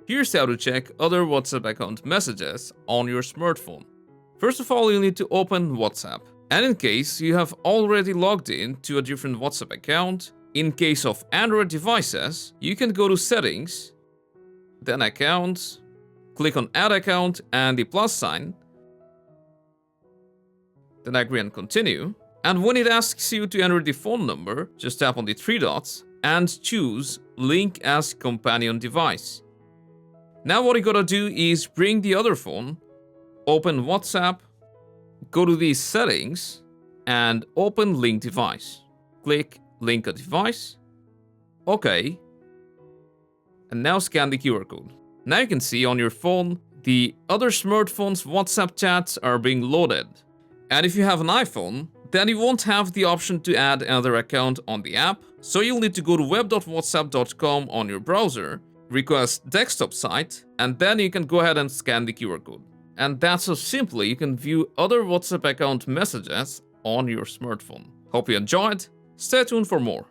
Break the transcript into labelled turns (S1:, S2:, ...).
S1: Here's how to check other WhatsApp account messages on your smartphone. First of all, you need to open WhatsApp. And in case you have already logged in to a different WhatsApp account, in case of Android devices, you can go to Settings, then Accounts, click on Add Account and the plus sign, then agree and continue. And when it asks you to enter the phone number, just tap on the three dots and choose Link as Companion Device. Now what you gotta do is bring the other phone, open WhatsApp, go to the settings, and open Link Device. Click Link a Device. OK. And now scan the QR code. Now you can see on your phone, the other smartphone's WhatsApp chats are being loaded. And if you have an iPhone, then you won't have the option to add another account on the app, so you'll need to go to web.whatsapp.com on your browser, request desktop site, and then you can go ahead and scan the QR code. And that's how simply you can view other WhatsApp account messages on your smartphone. Hope you enjoyed. Stay tuned for more.